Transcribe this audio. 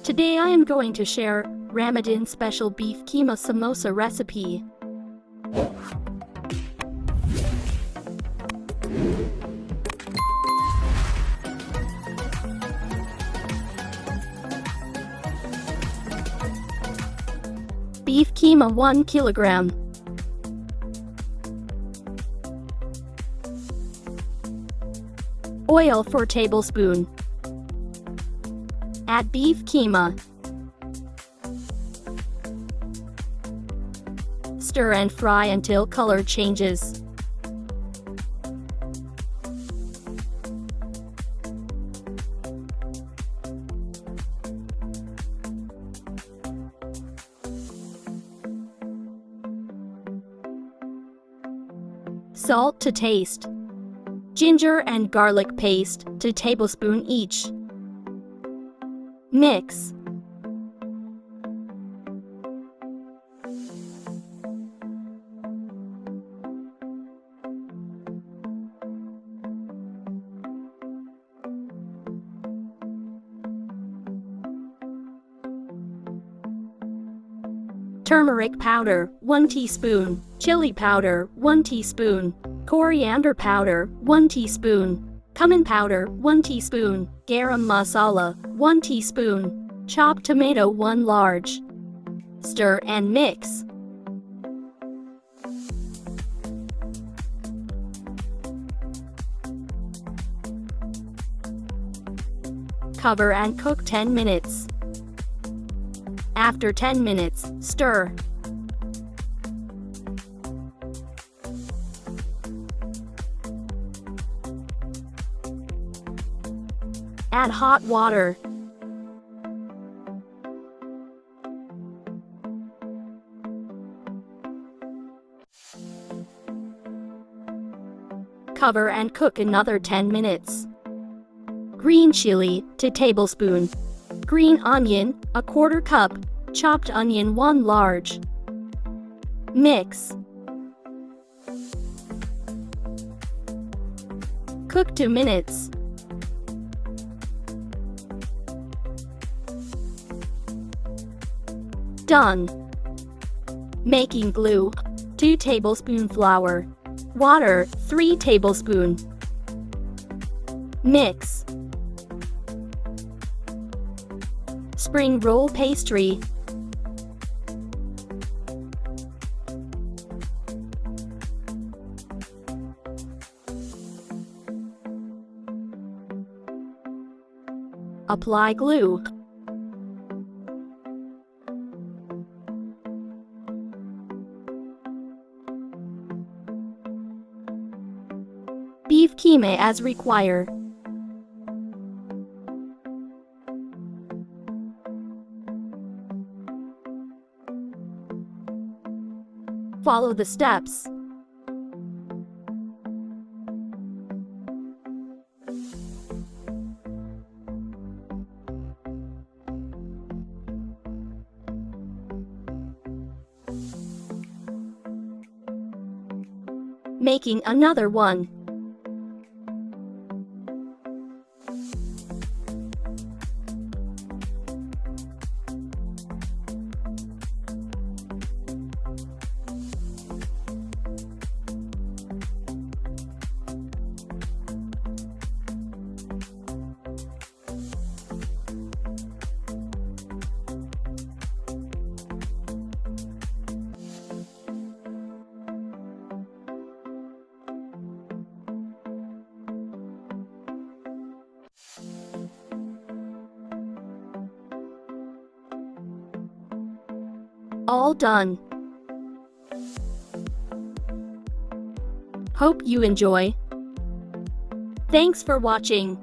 Today I am going to share Ramadan special beef keema samosa recipe. Beef keema 1 kilogram. Oil 4 tablespoon. Add beef keema. Stir and fry until color changes. Salt to taste. Ginger and garlic paste 2 tablespoons each. Mix. Turmeric powder 1 teaspoon, chili powder 1 teaspoon, coriander powder 1 teaspoon, cumin powder 1 teaspoon, garam masala 1 teaspoon, chopped tomato 1 large. Stir and mix. Cover and cook 10 minutes. After 10 minutes, stir. Add hot water. Cover and cook another 10 minutes. Green chili 2 tablespoons. Green onion 1/4 cup. Chopped onion 1 large. Mix. Cook 2 minutes. Done. Making glue. 2 tablespoons flour. Water 3 tablespoons. Mix. Spring roll pastry. Apply glue. Beef keema as required. Follow the steps. Making another one. All done. Hope you enjoy. Thanks for watching.